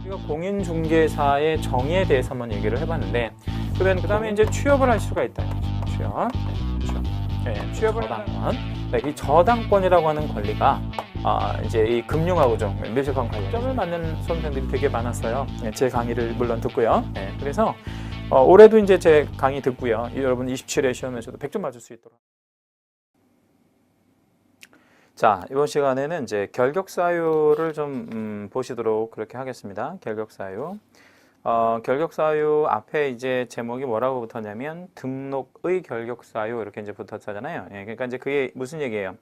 우리가 공인중개사의 정의에 대해서 한번 얘기를 해봤는데, 그다음에 이제 취업을 할 수가 있다. 취업. 네, 취업을 저당권. 네, 이 저당권이라고 하는 권리가 이제 이 금융하고 좀 밀접한 관점을 맞는 수험생들이 되게 많았어요. 네, 제 강의를 물론 듣고요. 네, 그래서 올해도 이제 제 강의 듣고요. 여러분 27회 시험에서도 100점 맞을 수 있도록. 자, 이번 시간에는 이제 결격사유를 좀 보시도록 그렇게 하겠습니다. 결격사유. 결격사유 앞에 이제 제목이 뭐라고 붙었냐면 등록의 결격사유 이렇게 이제 붙었잖아요. 예, 그러니까 이제 그게 무슨 얘기예요?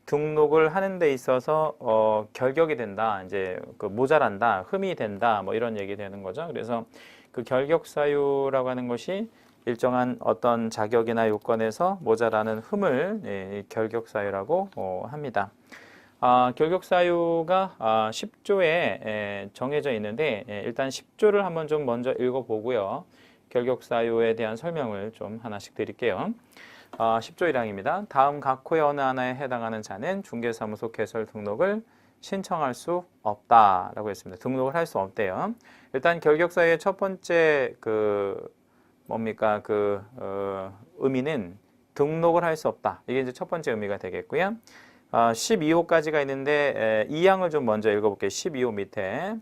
등록을 하는 데 있어서 결격이 된다, 이제 그 모자란다, 흠이 된다, 뭐 이런 얘기 되는 거죠. 그래서 그 결격사유라고 하는 것이 일정한 어떤 자격이나 요건에서 모자라는 흠을 결격사유라고 합니다. 결격사유가 10조에 정해져 있는데 일단 10조를 한번 좀 먼저 읽어보고요. 결격사유에 대한 설명을 좀 하나씩 드릴게요. 10조 1항입니다. 다음 각호의 어느 하나에 해당하는 자는 중개사무소 개설 등록을 신청할 수 없다라고 했습니다. 등록을 할 수 없대요. 일단 결격사유의 첫 번째 의미는 등록을 할 수 없다. 이게 이제 첫 번째 의미가 되겠고요. 12호까지가 있는데 2항을 좀 먼저 읽어볼게요. 12호 밑에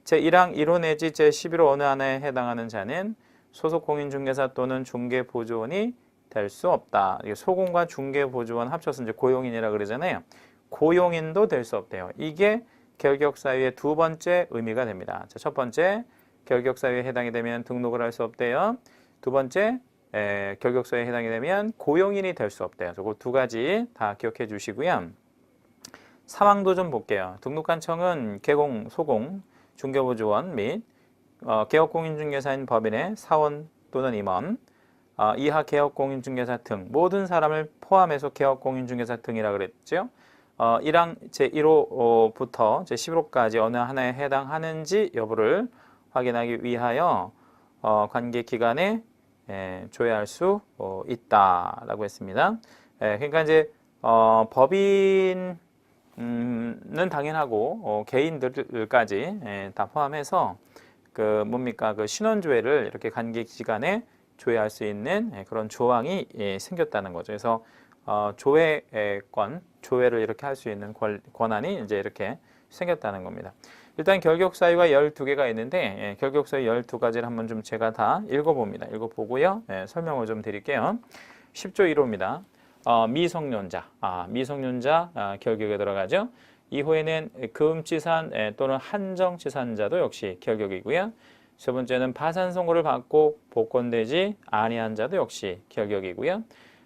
제1항 1호 내지 제11호 어느 하나에 해당하는 자는 소속 공인중개사 또는 중개보조원이 될 수 없다. 소공과 중개보조원 합쳐서 이제 고용인이라 그러잖아요. 고용인도 될 수 없대요. 이게 결격사유의 두 번째 의미가 됩니다. 자, 첫 번째, 결격사유에 해당이 되면 등록을 할 수 없대요. 두 번째, 결격사유에 해당이 되면 고용인이 될 수 없대요. 그 두 가지 다 기억해 주시고요. 사망도 좀 볼게요. 등록관청은 개공, 소공, 중개보조원 및 개업공인중개사인 법인의 사원 또는 임원, 이하 개업공인중개사 등 모든 사람을 포함해서 개업공인중개사 등이라 그랬죠. 1항 제1호부터 제11호까지 어느 하나에 해당하는지 여부를 확인하기 위하여 관계기관에 조회할 수 있다라고 했습니다. 그러니까 이제 법인은 당연하고 개인들까지 다 포함해서 그 신원조회를 이렇게 관계기관에 조회할 수 있는 그런 조항이 생겼다는 거죠. 그래서 조회를 이렇게 할 수 있는 권한이 이제 이렇게 생겼다는 겁니다. 일단 결격사유가 12개가 있는데 결격사유 12가지를 한번 좀 제가 다 읽어봅니다. 읽어보고요. 설명을 좀 드릴게요. 10조 1호입니다. 미성년자 결격에 들어가죠. 이후에는 금지산 또는 한정지산자도 역시 결격이고요. 세 번째는 파산선고를 받고 복권되지 아니한 자도 역시 결격이고요.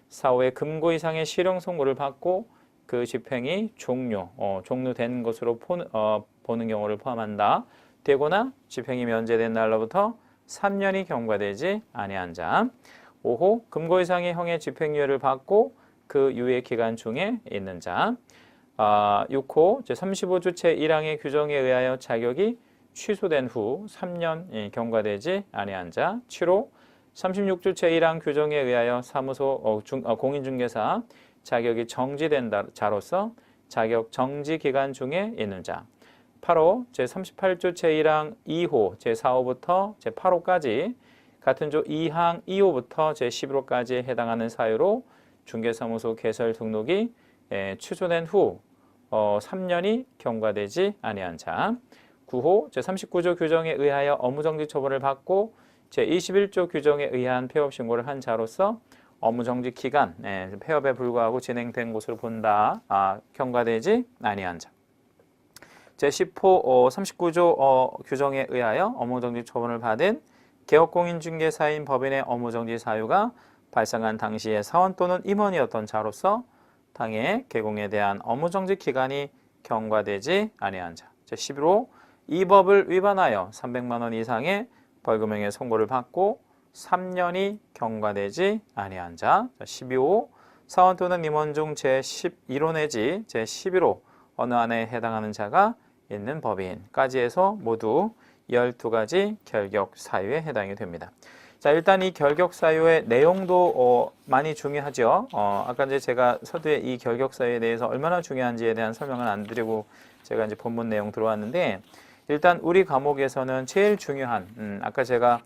4호에 금고 이상의 실형선고를 받고 그 집행이 종료된 것으로 보는 경우를 포함한다. 되거나 집행이 면제된 날로부터 3년이 경과되지 아니한 자. 5호 금고 이상의 형의 집행유예를 받고 그 유예 기간 중에 있는 자. 6호 제35조 제1항의 규정에 의하여 자격이 취소된 후 3년 경과되지 아니한 자. 7호 36조 제1항 규정에 의하여 사무소 공인중개사 자격이 정지된 자로서 자격 정지 기간 중에 있는 자. 8호 제38조 제1항 2호 제4호부터 제8호까지 같은 조 2항 2호부터 제11호까지에 해당하는 사유로 중개사무소 개설 등록이 취소된 후 3년이 경과되지 아니한 자. 9호 제39조 규정에 의하여 업무정지 처분을 받고 제21조 규정에 의한 폐업신고를 한 자로서 업무정지 기간, 폐업에 불구하고 진행된 것으로 본다. 경과되지 아니한 자. 제10호 39조 규정에 의하여 업무정지 처분을 받은 개업공인중개사인 법인의 업무정지 사유가 발생한 당시에 사원 또는 임원이었던 자로서 당해 개공에 대한 업무정지 기간이 경과되지 아니한 자. 제11호 이 법을 위반하여 300만 원 이상의 벌금형의 선고를 받고 3년이 경과되지 아니한 자. 12호 사원 또는 임원 중 제11호 내지 제11호 어느 안에 해당하는 자가 있는 법인까지 해서 모두 12가지 결격 사유에 해당이 됩니다. 자, 일단 이 결격 사유의 내용도 많이 중요하죠. 아까 이제 제가 서두에 이 결격 사유에 대해서 얼마나 중요한지에 대한 설명은 안 드리고 제가 이제 본문 내용 들어왔는데 일단 우리 과목에서는 제일 중요한 아까 제가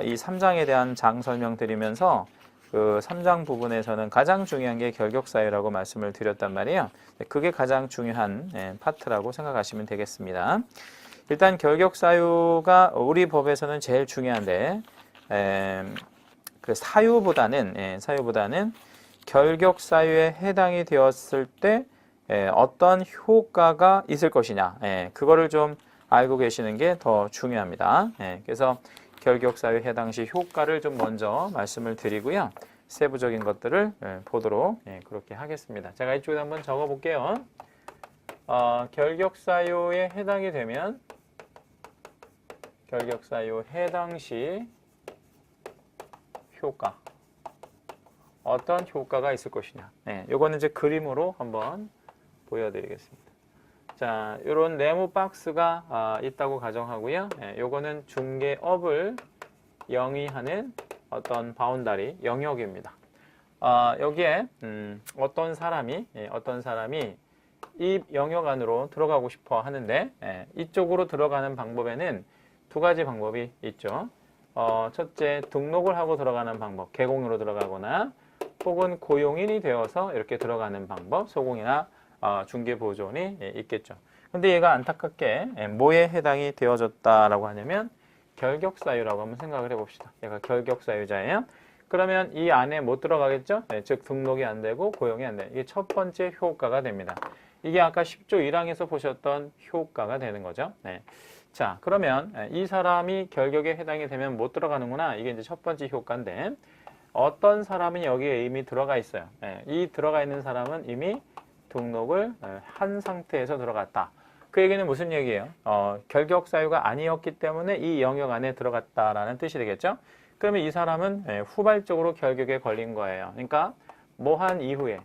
이 3장에 대한 장 설명 드리면서 그 3장 부분에서는 가장 중요한 게 결격사유라고 말씀을 드렸단 말이에요. 그게 가장 중요한 파트라고 생각하시면 되겠습니다. 일단 결격사유가 우리 법에서는 제일 중요한데 그 사유보다는 결격사유에 해당이 되었을 때 어떤 효과가 있을 것이냐, 그거를 좀 알고 계시는 게 더 중요합니다. 그래서 결격사유 해당 시 효과를 좀 먼저 말씀을 드리고요. 세부적인 것들을 보도록 그렇게 하겠습니다. 제가 이쪽에 한번 적어 볼게요. 결격사유에 해당이 되면 결격사유 해당 시 효과, 어떤 효과가 있을 것이냐. 요거는 이제 그림으로 한번 보여드리겠습니다. 자, 이런 네모 박스가 있다고 가정하고요. 요거는 중개업을 영위하는 어떤 바운다리, 영역입니다. 여기에 어떤 사람이 이 영역 안으로 들어가고 싶어 하는데 이쪽으로 들어가는 방법에는 두 가지 방법이 있죠. 첫째, 등록을 하고 들어가는 방법, 개공으로 들어가거나 혹은 고용인이 되어서 이렇게 들어가는 방법, 소공이나 중개보조원이 있겠죠. 근데 얘가 안타깝게 뭐에 해당이 되어졌다라고 하냐면 결격사유라고 한번 생각을 해봅시다. 얘가 결격사유자예요. 그러면 이 안에 못 들어가겠죠? 즉 등록이 안 되고 고용이 안 돼. 이게 첫 번째 효과가 됩니다. 이게 아까 10조 1항에서 보셨던 효과가 되는 거죠. 자, 그러면 이 사람이 결격에 해당이 되면 못 들어가는구나. 이게 이제 첫 번째 효과인데 어떤 사람이 여기에 이미 들어가 있어요. 이 들어가 있는 사람은 이미 등록을 한 상태에서 들어갔다. 그 얘기는 무슨 얘기예요? 결격 사유가 아니었기 때문에 이 영역 안에 들어갔다라는 뜻이 되겠죠? 그러면 이 사람은 후발적으로 결격에 걸린 거예요. 그러니까 뭐 한 이후에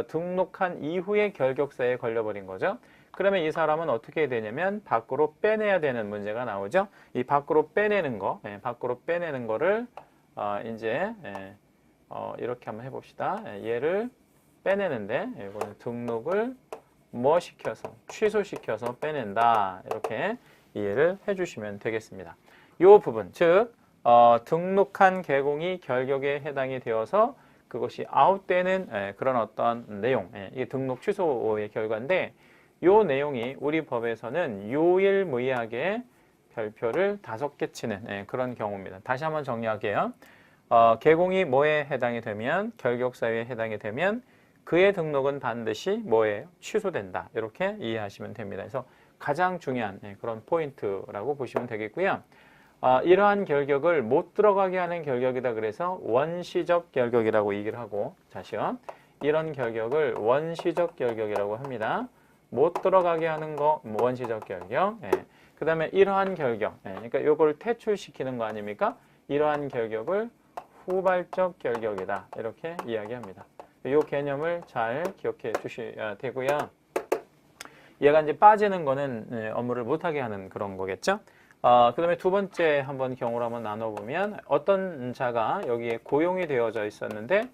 등록한 이후에 결격사유에 걸려버린 거죠. 그러면 이 사람은 어떻게 해야 되냐면 밖으로 빼내야 되는 문제가 나오죠. 이 밖으로 빼내는 거를 이제 이렇게 한번 해봅시다. 얘를 빼내는데 이거는 등록을 뭐 시켜서 취소시켜서 빼낸다. 이렇게 이해를 해주시면 되겠습니다. 이 부분, 즉 등록한 개공이 결격에 해당이 되어서 그것이 아웃되는 그런 어떤 내용, 이게 등록 취소의 결과인데 이 내용이 우리 법에서는 유일무이하게 별표를 5개 치는 그런 경우입니다. 다시 한번 정리할게요. 개공이 뭐에 해당이 되면 결격사유에 해당이 되면 그의 등록은 반드시 뭐예요? 취소된다. 이렇게 이해하시면 됩니다. 그래서 가장 중요한 그런 포인트라고 보시면 되겠고요. 이러한 결격을 못 들어가게 하는 결격이다 그래서 원시적 결격이라고 얘기를 하고, 다시요. 이런 결격을 원시적 결격이라고 합니다. 못 들어가게 하는 거 원시적 결격. 그 다음에 이러한 결격. 그러니까 이걸 퇴출시키는 거 아닙니까? 이러한 결격을 후발적 결격이다. 이렇게 이야기합니다. 이 개념을 잘 기억해 주셔야 되고요. 얘가 이제 빠지는 거는 업무를 못하게 하는 그런 거겠죠. 그 다음에 두 번째 한번 경우를 한번 나눠보면 어떤 자가 여기에 고용이 되어져 있었는데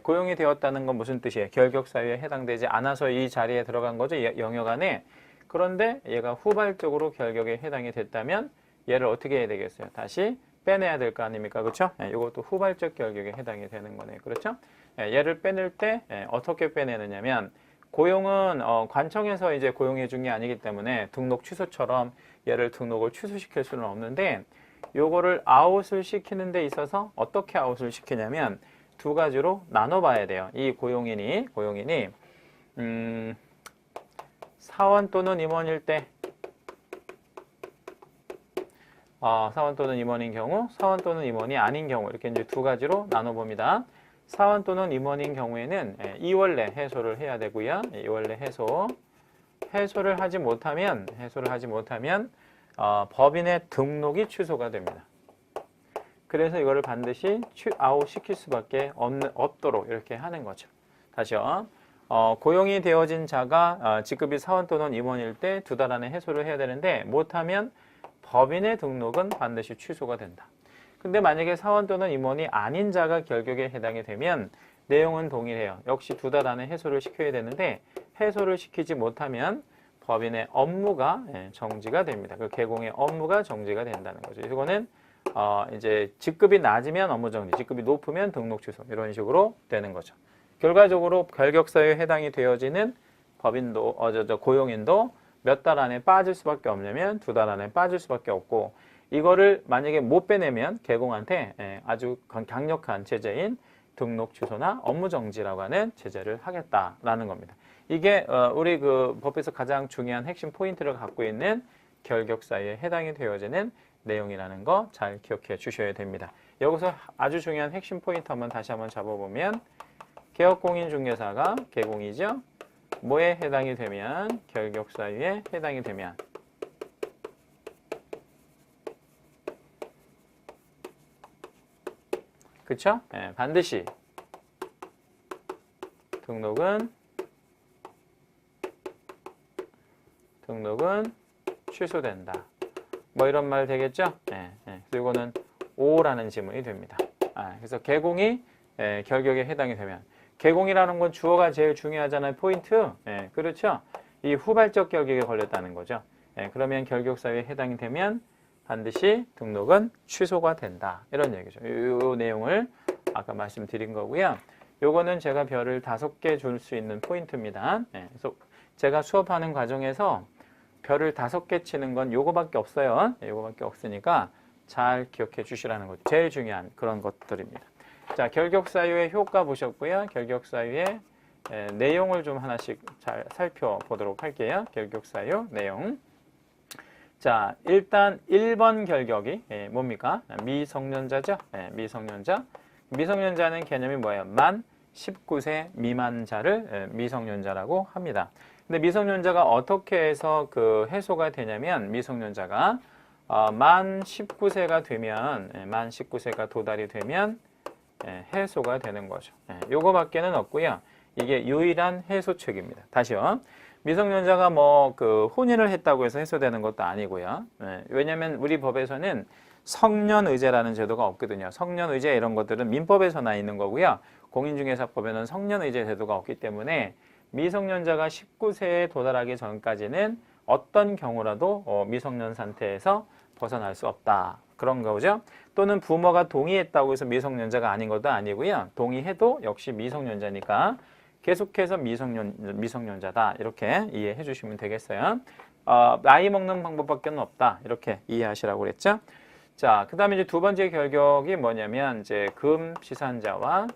고용이 되었다는 건 무슨 뜻이에요? 결격사유에 해당되지 않아서 이 자리에 들어간 거죠. 영역 안에. 그런데 얘가 후발적으로 결격에 해당이 됐다면 얘를 어떻게 해야 되겠어요? 다시 빼내야 될 거 아닙니까? 그렇죠? 이것도 후발적 결격에 해당이 되는 거네요. 그렇죠? 얘를 빼낼 때 어떻게 빼내느냐면 고용은 관청에서 이제 고용해 준 게 아니기 때문에 등록 취소처럼 얘를 등록을 취소시킬 수는 없는데 요거를 아웃을 시키는 데 있어서 어떻게 아웃을 시키냐면 두 가지로 나눠 봐야 돼요. 이 고용인이 사원 또는 임원일 때 사원 또는 임원인 경우, 사원 또는 임원이 아닌 경우 이렇게 이제 두 가지로 나눠 봅니다. 사원 또는 임원인 경우에는 이원래 해소를 해야 되고요. 이원래 해소를 하지 못하면 법인의 등록이 취소가 됩니다. 그래서 이거를 반드시 아웃 시킬 수밖에 없도록 이렇게 하는 거죠. 다시요. 고용이 되어진 자가 직급이 사원 또는 임원일 때 2달 안에 해소를 해야 되는데 못하면 법인의 등록은 반드시 취소가 된다. 근데 만약에 사원 또는 임원이 아닌 자가 결격에 해당이 되면 내용은 동일해요. 역시 2달 안에 해소를 시켜야 되는데 해소를 시키지 못하면 법인의 업무가 정지가 됩니다. 그 개공의 업무가 정지가 된다는 거죠. 이거는 이제 직급이 낮으면 업무 정지, 직급이 높으면 등록 취소 이런 식으로 되는 거죠. 결과적으로 결격사유에 해당이 되어지는 법인도 고용인도 몇 달 안에 빠질 수밖에 없냐면 2달 안에 빠질 수밖에 없고, 이거를 만약에 못 빼내면 개공한테 아주 강력한 제재인 등록 취소나 업무 정지라고 하는 제재를 하겠다라는 겁니다. 이게 우리 그 법에서 가장 중요한 핵심 포인트를 갖고 있는 결격 사유에 해당이 되어지는 내용이라는 거 잘 기억해 주셔야 됩니다. 여기서 아주 중요한 핵심 포인트 다시 한번 잡아보면, 개업공인중개사가 개공이죠. 뭐에 해당이 되면? 결격 사유에 해당이 되면 그쵸? 반드시 등록은 취소된다. 뭐 이런 말 되겠죠? 그리고 이거는 오라는 지문이 됩니다. 그래서 개공이 결격에 해당이 되면, 개공이라는 건 주어가 제일 중요하잖아요. 포인트. 그렇죠? 이 후발적 결격에 걸렸다는 거죠. 그러면 결격 사유에 해당이 되면 반드시 등록은 취소가 된다. 이런 얘기죠. 이 내용을 아까 말씀드린 거고요. 요거는 제가 별을 5개 줄 수 있는 포인트입니다. 그래서 제가 수업하는 과정에서 별을 5개 치는 건 요거밖에 없어요. 요거밖에 없으니까 잘 기억해 주시라는 거죠. 제일 중요한 그런 것들입니다. 자, 결격 사유의 효과 보셨고요. 결격 사유의 내용을 좀 하나씩 잘 살펴보도록 할게요. 결격 사유 내용. 자, 일단 1번 결격이 뭡니까? 미성년자죠. 미성년자. 미성년자는 개념이 뭐예요? 만 19세 미만자를 미성년자라고 합니다. 근데 미성년자가 어떻게 해서 그 해소가 되냐면, 미성년자가 만 19세가 되면, 만 19세가 도달이 되면 해소가 되는 거죠. 요거밖에는 없고요. 이게 유일한 해소책입니다. 다시요. 미성년자가 뭐 그 혼인을 했다고 해서 해소되는 것도 아니고요. 왜냐하면 우리 법에서는 성년의제라는 제도가 없거든요. 성년의제 이런 것들은 민법에서나 있는 거고요. 공인중개사법에는 성년의제 제도가 없기 때문에 미성년자가 19세에 도달하기 전까지는 어떤 경우라도 미성년 상태에서 벗어날 수 없다. 그런 거죠. 또는 부모가 동의했다고 해서 미성년자가 아닌 것도 아니고요. 동의해도 역시 미성년자니까 계속해서 미성년자다. 이렇게 이해해 주시면 되겠어요. 나이 먹는 방법밖에 없다. 이렇게 이해하시라고 그랬죠. 자, 그 다음에 이제 두 번째 결격이 뭐냐면, 이제 금치산자와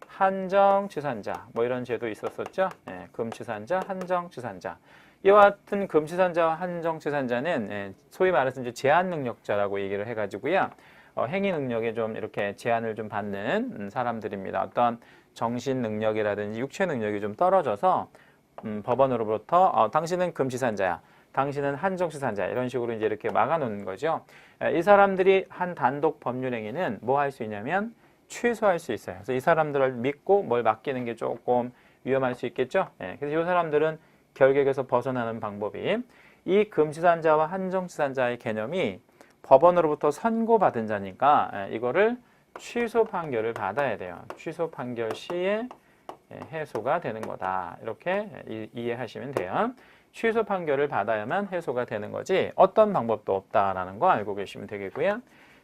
한정치산자, 뭐 이런 제도 있었었죠. 금치산자, 한정치산자. 이와 같은 금치산자와 한정치산자는 소위 말해서 이제 제한 능력자라고 얘기를 해가지고요. 행위 능력에 좀 이렇게 제한을 좀 받는 사람들입니다. 어떤 정신 능력이라든지 육체 능력이 좀 떨어져서 법원으로부터 당신은 금치산자야, 당신은 한정치산자야, 이런 식으로 이제 이렇게 막아놓는 거죠. 이 사람들이 한 단독 법률행위는 뭐 할 수 있냐면 취소할 수 있어요. 그래서 이 사람들을 믿고 뭘 맡기는 게 조금 위험할 수 있겠죠. 그래서 이 사람들은 결격에서 벗어나는 방법이, 이 금치산자와 한정치산자의 개념이 법원으로부터 선고받은 자니까 이거를 취소 판결을 받아야 돼요. 취소 판결 시에 해소가 되는 거다. 이렇게 이해하시면 돼요. 취소 판결을 받아야만 해소가 되는 거지 어떤 방법도 없다라는 거 알고 계시면 되겠고요.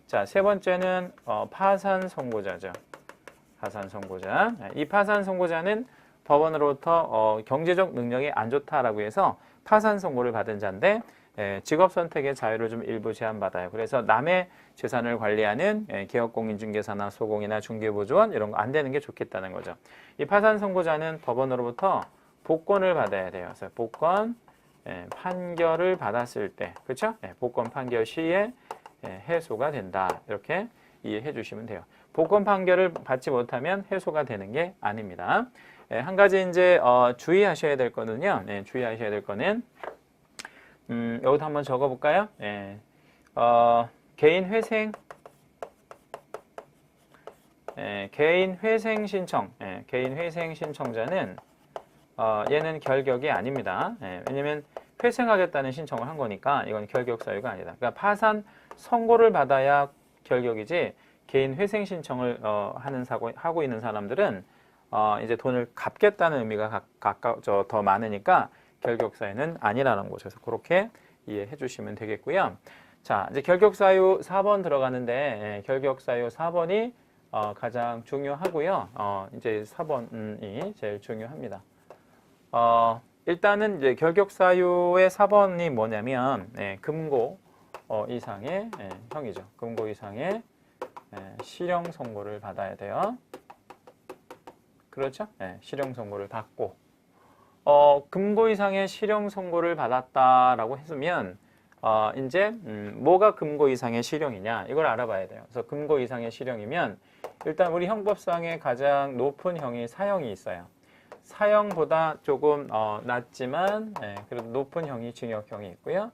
자, 세 번째는 파산 선고자죠. 파산 선고자. 이 파산 선고자는 법원으로부터 경제적 능력이 안 좋다라고 해서 파산 선고를 받은 자인데, 직업 선택의 자유를 좀 일부 제한받아요. 그래서 남의 재산을 관리하는 개업공인중개사나 소공이나 중개보조원 이런 거 안 되는 게 좋겠다는 거죠. 이 파산 선고자는 법원으로부터 복권을 받아야 돼요. 그래서 복권 판결을 받았을 때, 그렇죠? 복권 판결 시에 해소가 된다. 이렇게 이해해 주시면 돼요. 복권 판결을 받지 못하면 해소가 되는 게 아닙니다. 한 가지 이제 주의하셔야 될 거는요. 주의하셔야 될 거는 여기도 한번 적어볼까요? 개인 회생 신청, 개인 회생 신청자는 얘는 결격이 아닙니다. 왜냐면 회생하겠다는 신청을 한 거니까 이건 결격 사유가 아니다. 그러니까 파산 선고를 받아야 결격이지, 개인 회생 신청을 하고 있는 사람들은 이제 돈을 갚겠다는 의미가 더 많으니까 결격 사유는 아니라는 거죠. 그래서 그렇게 이해해 주시면 되겠고요. 자, 이제 결격 사유 4번 들어가는데 결격 사유 4번이 가장 중요하고요. 이제 4번이 제일 중요합니다. 일단은 이제 결격 사유의 4번이 뭐냐면 금고 이상의 형이죠. 금고 이상의 실형 선고를 받아야 돼요. 그렇죠? 실형 선고를 받고 금고 이상의 실형 선고를 받았다라고 했으면 이제 뭐가 금고 이상의 실형이냐 이걸 알아봐야 돼요. 그래서 금고 이상의 실형이면 일단 우리 형법상에 가장 높은 형이 사형이 있어요. 사형보다 조금 낮지만 그래도 높은 형이 징역형이 있고요.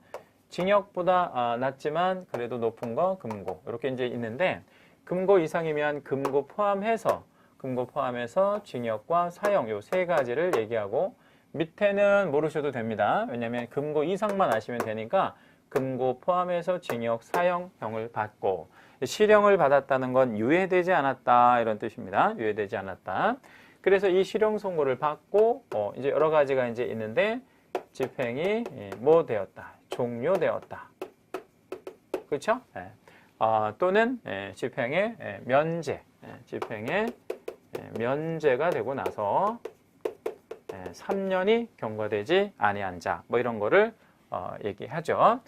징역보다 낮지만 그래도 높은 거 금고 이렇게 이제 있는데 금고 이상이면 금고 포함해서 징역과 사형 요 세 가지를 얘기하고 밑에는 모르셔도 됩니다. 왜냐하면 금고 이상만 아시면 되니까 금고 포함해서 징역, 사형형을 받고 실형을 받았다는 건 유예되지 않았다 이런 뜻입니다. 유예되지 않았다. 그래서 이 실형 선고를 받고 이제 여러 가지가 이제 있는데 집행이 뭐 되었다, 종료되었다, 그렇죠? 또는 집행의 면제, 집행의 면제가 되고 나서 3년이 경과되지 아니한 자, 뭐 이런 거를 얘기하죠.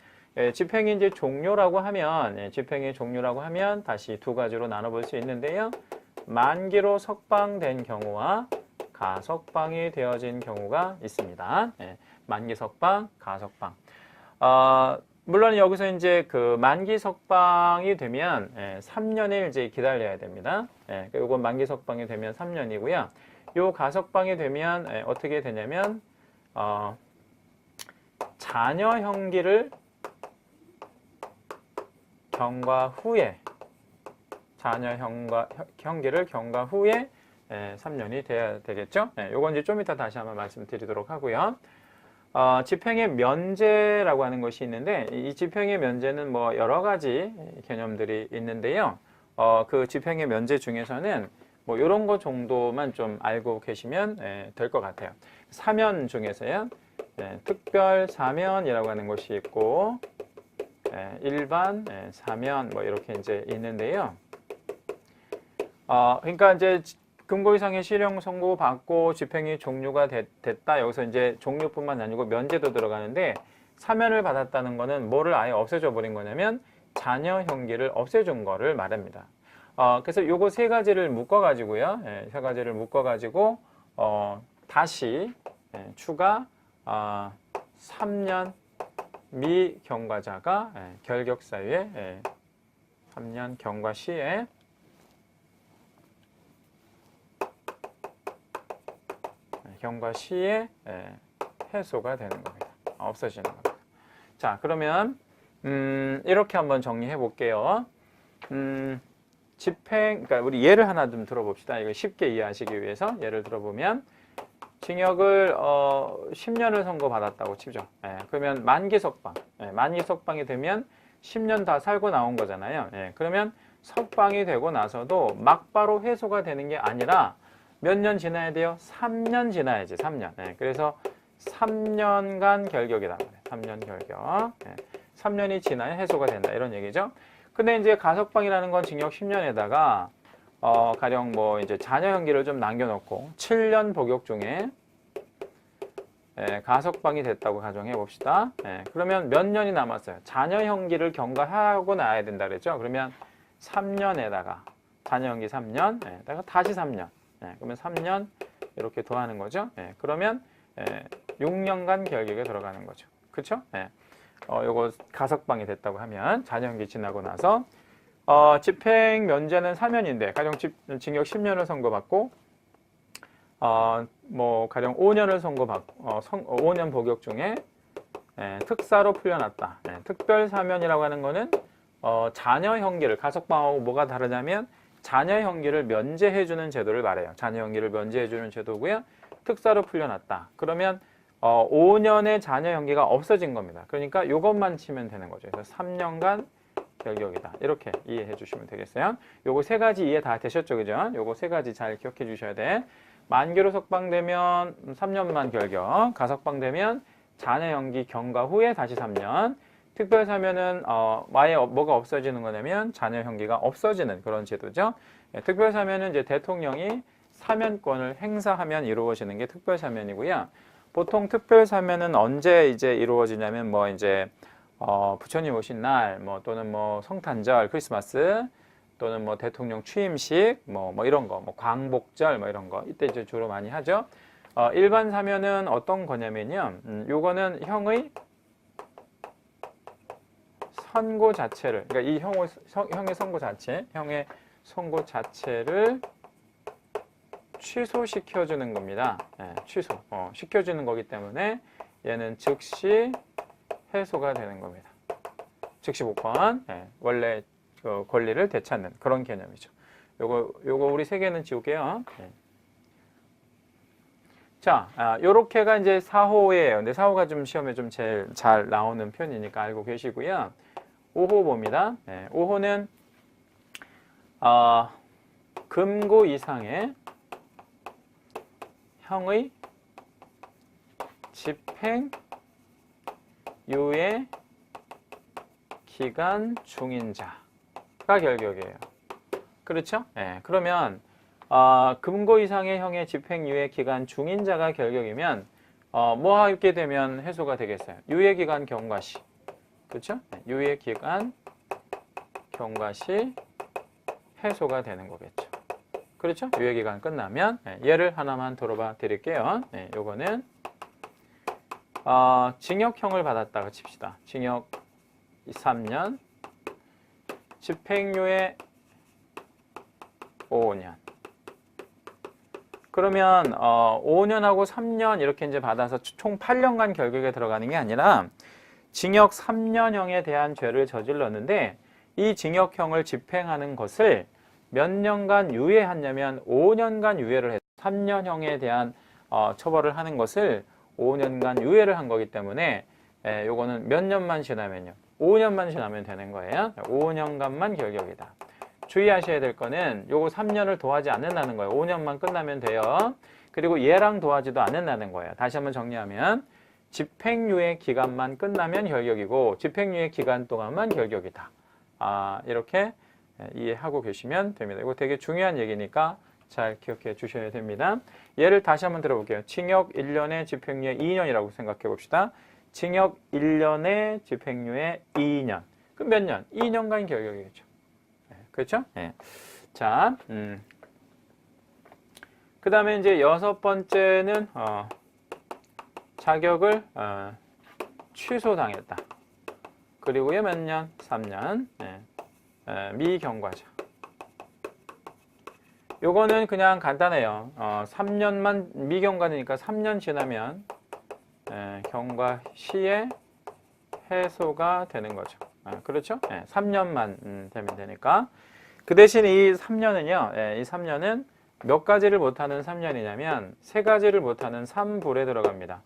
집행이 이제 종료라고 하면, 집행의 종료라고 하면 다시 두 가지로 나눠볼 수 있는데요. 만기로 석방된 경우와 가석방이 되어진 경우가 있습니다. 만기 석방, 가석방. 물론 여기서 이제 그 만기 석방이 되면 3년을 이제 기다려야 됩니다. 이건 만기 석방이 되면 3년이고요. 요 가석방이 되면 어떻게 되냐면 자녀 형기를 경과 후에 형기를 경과 후에 3년이 돼야 되겠죠. 요건 이제 좀 이따 다시 한번 말씀드리도록 하고요. 집행의 면제라고 하는 것이 있는데 이 집행의 면제는 뭐 여러 가지 개념들이 있는데요. 그 집행의 면제 중에서는 뭐 이런 거 정도만 좀 알고 계시면 될 것 같아요. 사면 중에서요. 특별 사면이라고 하는 것이 있고 일반 사면 뭐 이렇게 이제 있는데요. 그러니까 이제 금고 이상의 실형 선고 받고 집행이 종료가 됐다. 여기서 이제 종료뿐만 아니고 면제도 들어가는데 사면을 받았다는 거는 뭐를 아예 없애줘 버린 거냐면 자녀 형기를 없애준 거를 말합니다. 그래서 요거 세 가지를 묶어가지고요. 세 가지를 묶어가지고 다시 추가 3년 미경과자가 결격 사유에 3년 경과 시에 해소가 되는 겁니다. 없어지는 겁니다. 자, 그러면 이렇게 한번 정리해 볼게요. 그러니까 우리 예를 하나 좀 들어봅시다. 이거 쉽게 이해하시기 위해서 예를 들어보면 징역을 10년을 선고받았다고 치죠. 그러면 만기 석방, 만기 석방이 되면 10년 다 살고 나온 거잖아요. 그러면 석방이 되고 나서도 막바로 해소가 되는 게 아니라 몇 년 지나야 돼요? 3년 지나야지, 3년. 그래서 3년간 결격이다. 3년 결격. 3년이 지나야 해소가 된다. 이런 얘기죠. 근데 이제 가석방이라는 건 징역 10년에다가 가령 뭐 이제 자녀 형기를 좀 남겨놓고 7년 복역 중에 가석방이 됐다고 가정해 봅시다. 그러면 몇 년이 남았어요? 자녀 형기를 경과하고 나야 된다 그랬죠. 그러면 3년에다가 자녀 형기 3년, 다가 다시 3년. 그러면 3년 이렇게 더하는 거죠. 그러면 6년간 결격에 들어가는 거죠. 그렇죠? 요거 가석방이 됐다고 하면 자녀 형기 지나고 나서 집행 면제는 사면인데 가령 징역 10년을 선고받고 뭐 가령 5년을 선고받고 5년 복역 중에 특사로 풀려났다. 특별 사면이라고 하는 거는 자녀 형기를 가석방하고 뭐가 다르냐면 자녀 형기를 면제해 주는 제도를 말해요. 자녀 형기를 면제해 주는 제도고요. 특사로 풀려났다. 그러면 5년의 자녀 형기가 없어진 겁니다. 그러니까 이것만 치면 되는 거죠. 그래서 3년간 결격이다. 이렇게 이해해 주시면 되겠어요. 요거 세 가지 이해 다 되셨죠? 그죠? 요거 세 가지 잘 기억해 주셔야 돼. 만기로 석방되면 3년만 결격, 가석방되면 잔해 연기 경과 후에 다시 3년, 특별사면은 아예 뭐가 없어지는 거냐면 잔해 형기가 없어지는 그런 제도죠. 예, 특별사면은 이제 대통령이 사면권을 행사하면 이루어지는 게 특별사면이고요. 보통 특별사면은 언제 이제 이루어지냐면 뭐 이제 부처님 오신 날, 뭐 또는 뭐 성탄절, 크리스마스, 또는 뭐 대통령 취임식, 뭐 이런 거, 뭐 광복절, 뭐 이런 거 이때 이제 주로 많이 하죠. 일반 사면은 어떤 거냐면요, 요거는 형의 선고 자체를, 그러니까 이 형의 선고 자체, 형의 선고 자체를 취소시켜주는 겁니다. 네, 취소, 시켜주는 거기 때문에 얘는 즉시 해소가 되는 겁니다. 즉시 복권, 네, 원래 권리를 되찾는 그런 개념이죠. 요거 우리 세 개는 지울게요. 네. 자, 요렇게가 이제 4호예요. 근데 4호가 좀 시험에 좀 제일 잘 나오는 편이니까 알고 계시고요. 5호 봅니다. 네, 5호는 금고 이상의 형의 집행유예 기간 중인 자가 결격이에요. 그렇죠? 네, 그러면 금고 이상의 형의 집행유예 기간 중인 자가 결격이면 뭐 하게 되면 해소가 되겠어요? 유예기간 경과시. 그렇죠? 네, 유예기간 경과시 해소가 되는 거겠죠. 그렇죠? 유예기간 끝나면 예를 하나만 들어봐 드릴게요. 네, 요거는 징역형을 받았다고 칩시다. 징역 3년, 집행유예 5년. 그러면 5년하고 3년 이렇게 이제 받아서 총 8년간 결격에 들어가는 게 아니라 징역 3년형에 대한 죄를 저질렀는데 이 징역형을 집행하는 것을 몇 년간 유예했냐면 5년간 유예를 해서 3년형에 대한 처벌을 하는 것을 5년간 유예를 한 거기 때문에 요거는 몇 년만 지나면요. 5년만 지나면 되는 거예요. 5년간만 결격이다. 주의하셔야 될 거는 요거 3년을 도하지 않는다는 거예요. 5년만 끝나면 돼요. 그리고 얘랑 도하지도 않는다는 거예요. 다시 한번 정리하면 집행유예 기간만 끝나면 결격이고 집행유예 기간 동안만 결격이다. 이렇게 이해하고 계시면 됩니다. 이거 되게 중요한 얘기니까 잘 기억해 주셔야 됩니다. 예를 다시 한번 들어볼게요. 징역 1년에 집행유예 2년이라고 생각해 봅시다. 징역 1년에 집행유예 2년. 그럼 몇 년? 2년간 결격이겠죠. 그렇죠? 네. 자, 그 다음에 이제 6번째는 자격을 취소당했다. 그리고요 몇 년? 3년. 네. 미경과자. 요거는 그냥 간단해요. 3년만 미경과니까 3년 지나면 경과 시에 해소가 되는 거죠. 그렇죠? 3년만 되면 되니까. 그 대신 이 3년은요, 이 3년은 몇 가지를 못하는 3년이냐면 3가지를 못하는 3불에 들어갑니다.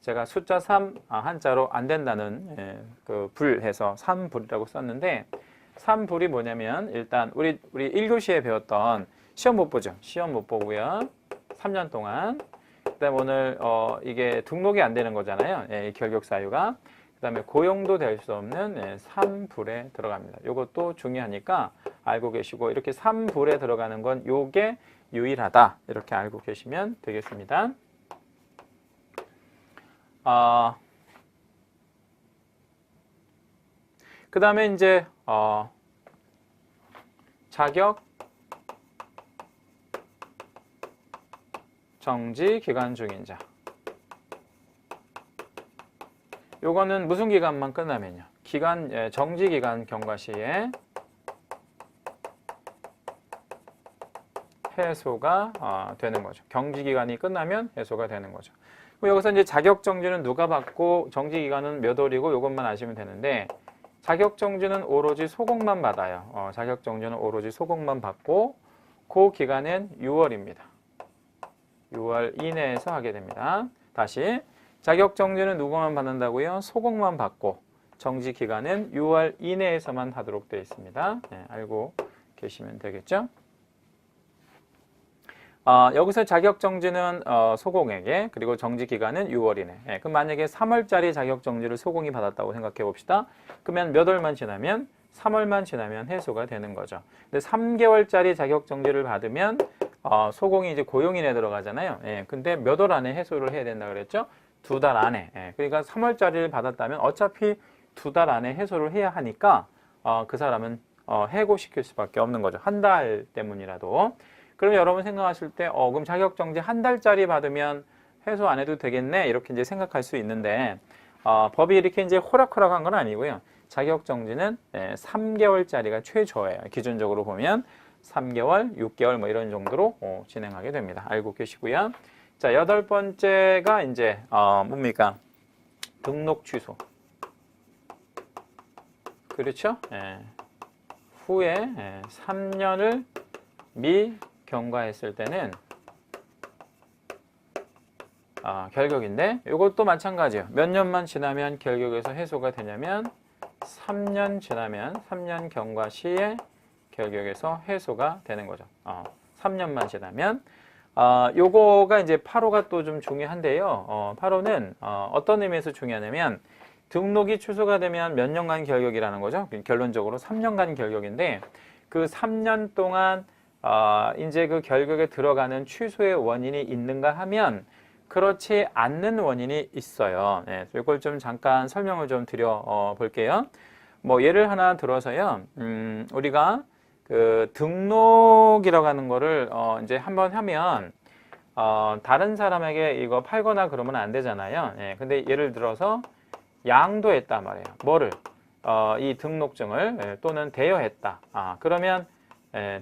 제가 숫자 3 한자로 안 된다는 그 불해서 3불이라고 썼는데 3불이 뭐냐면 일단 우리 1교시에 배웠던 시험 못 보죠. 시험 못 보고요. 3년 동안. 그다음에 오늘 이게 등록이 안 되는 거잖아요. 이 결격 사유가. 그다음에 고용도 될 수 없는 3불에 들어갑니다. 이것도 중요하니까 알고 계시고 이렇게 3불에 들어가는 건 요게 유일하다. 이렇게 알고 계시면 되겠습니다. 그 다음에 이제 자격 정지 기간 중인 자. 요거는 무슨 기간만 끝나면요. 정지 기간 경과 시에 해소가 되는 거죠. 정지 기간이 끝나면 해소가 되는 거죠. 여기서 이제 자격 정지는 누가 받고 정지 기간은 몇 월이고 요것만 아시면 되는데 자격 정지는 오로지 소공만 받아요. 자격 정지는 오로지 소공만 받고 그 기간은 6월입니다. 6월 이내에서 하게 됩니다. 다시 자격 정지는 누구만 받는다고요? 소공만 받고 정지 기간은 6월 이내에서만 하도록 되어 있습니다. 네, 알고 계시면 되겠죠? 여기서 자격정지는 소공에게, 그리고 정지기간은 6월이네. 예, 그럼 만약에 3월짜리 자격정지를 소공이 받았다고 생각해 봅시다. 그러면 몇 월만 지나면? 3월만 지나면 해소가 되는 거죠. 근데 3개월짜리 자격정지를 받으면 소공이 이제 고용인에 들어가잖아요. 예, 근데 몇 월 안에 해소를 해야 된다 그랬죠? 2달 안에. 예, 그러니까 3월짜리를 받았다면 어차피 2달 안에 해소를 해야 하니까 그 사람은 해고시킬 수밖에 없는 거죠. 한 달 때문이라도. 그럼 여러분 생각하실 때 그럼 자격정지 한 달짜리 받으면 해소 안 해도 되겠네 이렇게 이제 생각할 수 있는데 법이 이렇게 이제 호락호락한 건 아니고요. 자격정지는 3개월짜리가 최저예요. 기준적으로 보면 3개월, 6개월 뭐 이런 정도로 진행하게 됩니다. 알고 계시고요. 자, 8번째가 이제 뭡니까? 등록 취소. 그렇죠? 후에 3년을 경과했을 때는 결격인데 이것도 마찬가지예요. 몇 년만 지나면 결격에서 해소가 되냐면 3년 지나면 3년 경과 시에 결격에서 해소가 되는 거죠. 3년만 지나면 요거가 이제 8호가 또 좀 중요한데요. 8호는 어떤 의미에서 중요하냐면 등록이 취소가 되면 몇 년간 결격이라는 거죠. 결론적으로 3년간 결격인데 그 3년 동안 이제 그 결격에 들어가는 취소의 원인이 있는가 하면 그렇지 않는 원인이 있어요. 네, 이걸 좀 잠깐 설명을 좀 드려 볼게요. 뭐 예를 하나 들어서요. 우리가 그 등록이라고 하는 거를 이제 한번 하면 다른 사람에게 이거 팔거나 그러면 안 되잖아요. 예, 근데 예를 들어서 양도했단 말이에요. 뭐를? 이 등록증을 또는 대여했다. 그러면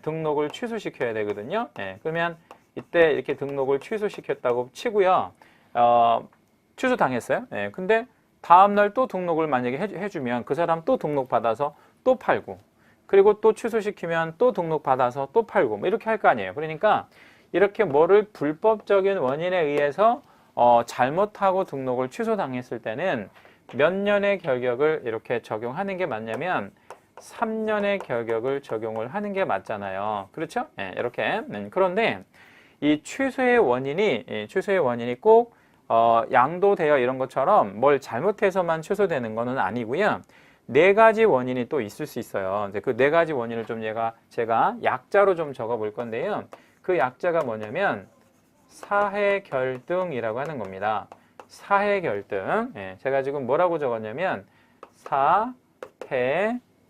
등록을 취소시켜야 되거든요. 그러면 이때 이렇게 등록을 취소시켰다고 치고요. 취소당했어요. 근데 다음날 또 등록을 만약에 해주면 그 사람 또 등록 받아서 또 팔고 그리고 또 취소시키면 또 등록 받아서 또 팔고 뭐 이렇게 할 거 아니에요. 그러니까 이렇게 뭐를 불법적인 원인에 의해서 잘못하고 등록을 취소당했을 때는 몇 년의 결격을 이렇게 적용하는 게 맞냐면 3년의 결격을 적용을 하는 게 맞잖아요. 그렇죠? 이렇게. 그런데 이 취소의 원인이 꼭 양도되어 이런 것처럼 뭘 잘못해서만 취소되는 거는 아니고요. 4가지 원인이 또 있을 수 있어요. 이제 그 4가지 원인을 좀 제가 약자로 좀 적어 볼 건데요. 그 약자가 뭐냐면 사해결등이라고 하는 겁니다. 사해결등. 제가 지금 뭐라고 적었냐면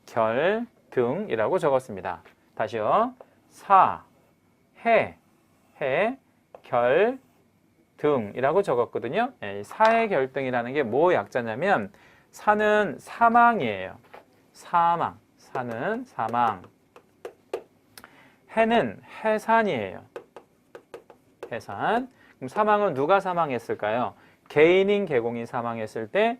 사해결등이라고 적었습니다. 다시요. 사해결등이라고 적었거든요. 사해결등이라는 게 뭐 약자냐면 사는 사망이에요. 사망. 사는 사망. 해는 해산이에요. 해산. 그럼 사망은 누가 사망했을까요? 개인인 개공이 사망했을 때,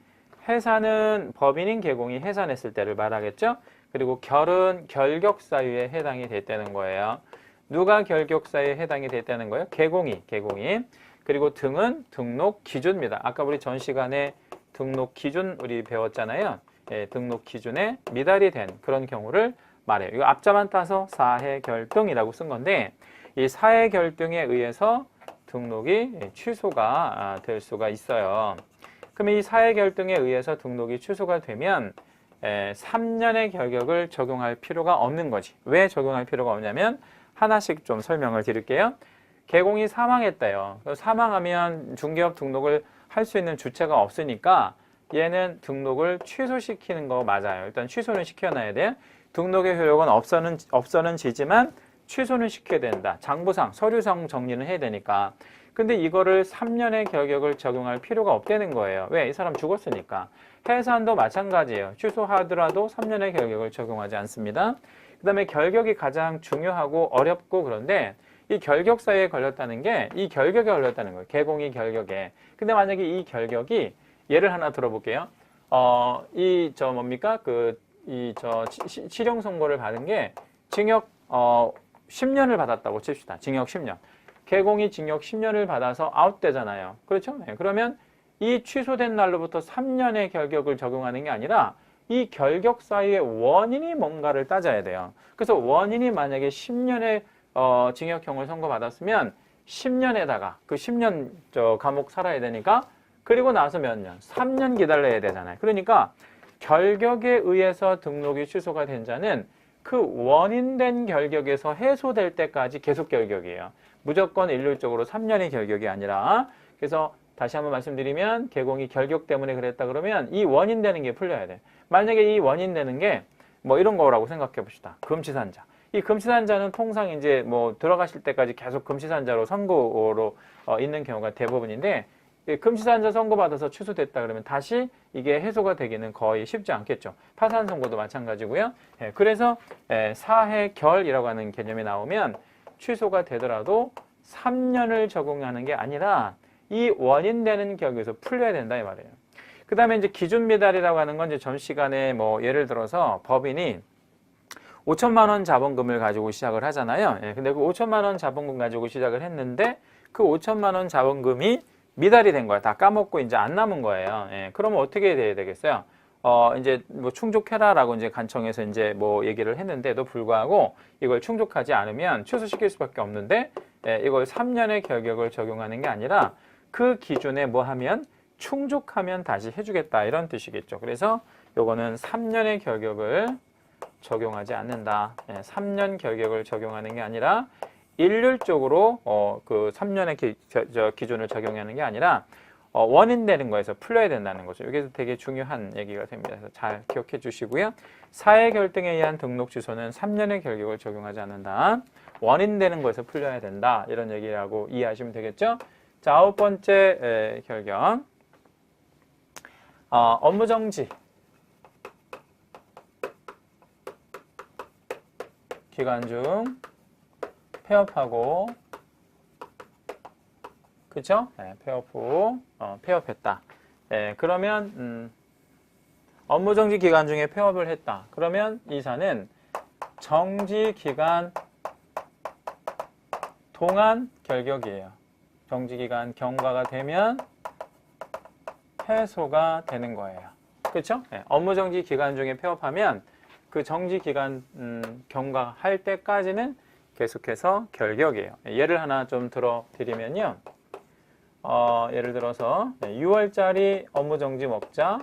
해산은 법인인 개공이 해산했을 때를 말하겠죠? 그리고 결은 결격사유에 해당이 됐다는 거예요. 누가 결격사유에 해당이 됐다는 거예요? 개공이. 그리고 등은 등록 기준입니다. 아까 우리 전 시간에 등록 기준 우리 배웠잖아요. 등록 기준에 미달이 된 그런 경우를 말해요. 이거 앞자만 따서 사해결등이라고 쓴 건데 이 사해결등에 의해서 등록이 취소가 될 수가 있어요. 그럼 이 사해결등에 의해서 등록이 취소가 되면 3년의 결격을 적용할 필요가 없는 거지. 왜 적용할 필요가 없냐면 하나씩 좀 설명을 드릴게요. 개공이 사망했대요. 사망하면 중개업 등록을 할 수 있는 주체가 없으니까 얘는 등록을 취소시키는 거 맞아요. 일단 취소는 시켜놔야 돼요. 등록의 효력은 없어는 지지만 취소는 시켜야 된다. 장부상, 서류상 정리는 해야 되니까. 근데 이거를 3년의 결격을 적용할 필요가 없다는 거예요. 왜? 이 사람 죽었으니까. 해산도 마찬가지예요. 취소하더라도 3년의 결격을 적용하지 않습니다. 그 다음에 결격이 가장 중요하고 어렵고 그런데 이 결격사유에 걸렸다는 게 이 결격에 걸렸다는 거예요. 개공이 결격에. 근데 만약에 이 결격이 예를 하나 들어볼게요. 실형 선고를 받은 게 징역 10년을 받았다고 칩시다. 징역 10년. 개공이 징역 10년을 받아서 아웃되잖아요. 그렇죠? 그러면 이 취소된 날로부터 3년의 결격을 적용하는 게 아니라 이 결격 사유의 원인이 뭔가를 따져야 돼요. 그래서 원인이 만약에 10년의 징역형을 선고받았으면 10년에다가 그 10년 감옥 살아야 되니까 그리고 나서 몇 년? 3년 기다려야 되잖아요. 그러니까 결격에 의해서 등록이 취소가 된 자는 그 원인된 결격에서 해소될 때까지 계속 결격이에요. 무조건 일률적으로 3년의 결격이 아니라. 그래서 다시 한번 말씀드리면 개공이 결격 때문에 그랬다 그러면 이 원인되는 게 풀려야 돼. 만약에 이 원인되는 게 뭐 이런 거라고 생각해 봅시다. 금치산자. 이 금치산자는 통상 이제 뭐 들어가실 때까지 계속 금치산자로 선고로 있는 경우가 대부분인데 금치산자 선고받아서 취소됐다 그러면 다시 이게 해소가 되기는 거의 쉽지 않겠죠. 파산 선고도 마찬가지고요. 그래서 사해결이라고 하는 개념이 나오면 취소가 되더라도 3년을 적용하는 게 아니라 이 원인되는 결격에서 풀려야 된다 이 말이에요. 그 다음에 이제 기준 미달이라고 하는 건 이제 전 시간에 뭐 예를 들어서 법인이 5천만 원 자본금을 가지고 시작을 하잖아요. 근데 그 5천만 원 자본금 가지고 시작을 했는데 그 5천만 원 자본금이 미달이 된 거야. 다 까먹고 이제 안 남은 거예요. 그러면 어떻게 돼야 되겠어요? 이제 뭐 충족해라라고 이제 간청에서 이제 뭐 얘기를 했는데도 불구하고 이걸 충족하지 않으면 취소시킬 수밖에 없는데 이걸 3년의 결격을 적용하는 게 아니라 그 기준에 뭐 하면 충족하면 다시 해주겠다 이런 뜻이겠죠. 그래서 요거는 3년의 결격을 적용하지 않는다. 3년 결격을 적용하는 게 아니라 일률적으로 그 3년의 기준을 적용하는 게 아니라 원인되는 거에서 풀려야 된다는 거죠. 여기서 되게 중요한 얘기가 됩니다. 그래서 잘 기억해 주시고요. 사회 결정에 의한 등록 취소는 3년의 결격을 적용하지 않는다. 원인되는 거에서 풀려야 된다. 이런 얘기라고 이해하시면 되겠죠. 자, 9번째 결격. 업무정지. 기간 중 폐업하고 그쵸? 폐업 후 폐업했다. 그러면 업무정지 기간 중에 폐업을 했다. 그러면 이사는 정지기간 동안 결격이에요. 정지기간 경과가 되면 해소가 되는 거예요. 그렇죠? 업무정지 기간 중에 폐업하면 그 정지기간 경과할 때까지는 계속해서 결격이에요. 예를 하나 좀 들어드리면요. 예를 들어서 6월짜리 업무정지 먹자.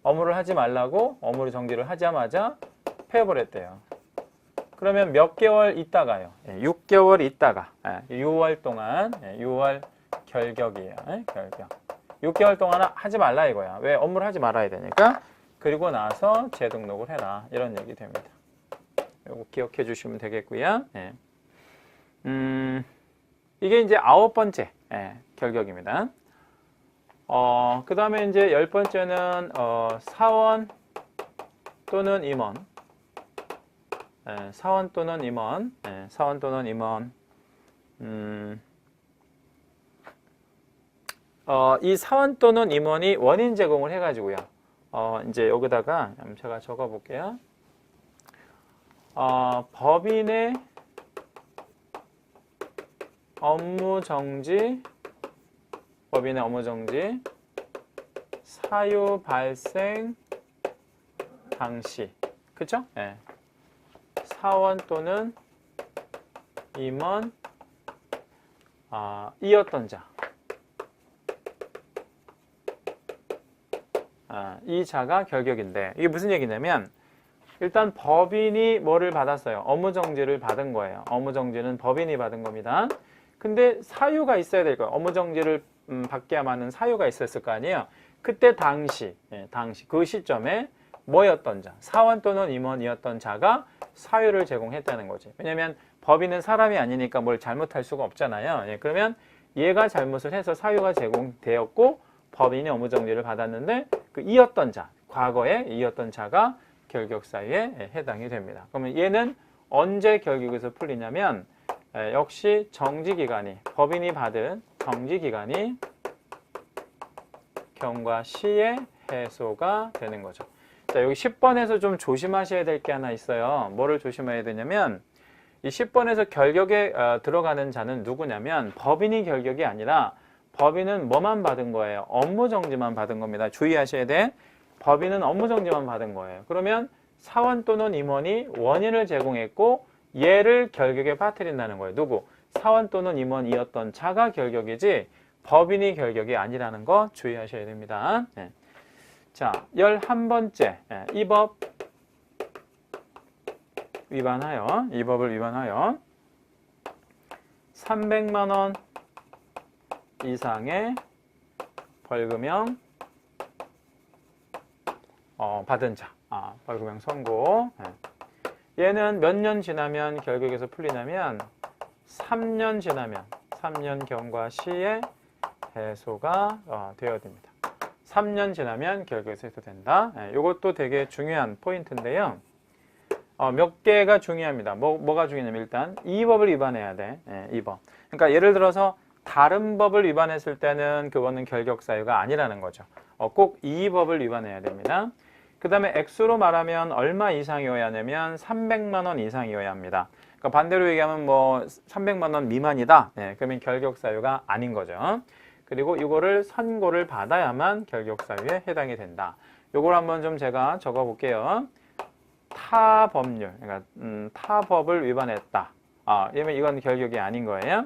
업무를 하지 말라고 업무를 정지를 하자마자 폐업을 했대요. 그러면 몇 개월 있다가요. 6개월 있다가 6월 동안 6월 결격이에요. 결격. 6개월 동안 하지 말라 이거야. 왜? 업무를 하지 말아야 되니까. 그리고 나서 재등록을 해라. 이런 얘기 됩니다. 이거 기억해 주시면 되겠고요. 이게 이제 9번째 결격입니다. 그 다음에 이제 10번째는 사원 또는 임원. 사원 또는 임원. 사원 또는 임원. 이 사원 또는 임원이 원인 제공을 해가지고요. 이제 여기다가 제가 적어 볼게요. 법인의 업무정지, 사유 발생 당시, 그쵸? 사원 또는 임원, 이었던 자. 이 자가 결격인데 이게 무슨 얘기냐면 일단 법인이 뭐를 받았어요? 업무정지를 받은 거예요. 업무정지는 법인이 받은 겁니다. 근데 사유가 있어야 될 거예요. 업무정지를 받게야만은 사유가 있었을 거 아니에요. 그때 당시 그 시점에 뭐였던 자? 사원 또는 임원이었던 자가 사유를 제공했다는 거지. 왜냐하면 법인은 사람이 아니니까 뭘 잘못할 수가 없잖아요. 그러면 얘가 잘못을 해서 사유가 제공되었고 법인이 업무정지를 받았는데 그 이었던 자, 과거에 이었던 자가 결격 사유에 해당이 됩니다. 그러면 얘는 언제 결격에서 풀리냐면 역시 정지기간이, 법인이 받은 정지기간이 경과 시에 해소가 되는 거죠. 자, 여기 10번에서 좀 조심하셔야 될 게 하나 있어요. 뭐를 조심해야 되냐면 이 10번에서 결격에 들어가는 자는 누구냐면 법인이 결격이 아니라 법인은 뭐만 받은 거예요? 업무정지만 받은 겁니다. 주의하셔야 돼. 법인은 업무정지만 받은 거예요. 그러면 사원 또는 임원이 원인을 제공했고 얘를 결격에 빠뜨린다는 거예요. 누구? 사원 또는 임원이었던 자가 결격이지 법인이 결격이 아니라는 거 주의하셔야 됩니다. 네. 자, 11번째. 이 법 위반하여, 이 법을 위반하여 300만 원 이상의 벌금형 받은 자. 벌금형 선고. 얘는 몇 년 지나면 결격에서 풀리냐면 3년 지나면 3년 경과 시에 해소가 되어야 됩니다. 3년 지나면 결격에서 해소된다. 이것도 되게 중요한 포인트인데요. 몇 개가 중요합니다. 뭐가 중요하냐면 일단 이 법을 위반해야 돼. 이 법. 그러니까 예를 들어서 다른 법을 위반했을 때는 그거는 결격 사유가 아니라는 거죠. 꼭 이 법을 위반해야 됩니다. 그 다음에 액수로 말하면 얼마 이상이어야 하냐면 300만 원 이상이어야 합니다. 그러니까 반대로 얘기하면 뭐 300만 원 미만이다. 그러면 결격 사유가 아닌 거죠. 그리고 이거를 선고를 받아야만 결격 사유에 해당이 된다. 이걸 한번 좀 제가 적어 볼게요. 타 법률, 그러니까 타 법을 위반했다. 이러면 이건 결격이 아닌 거예요.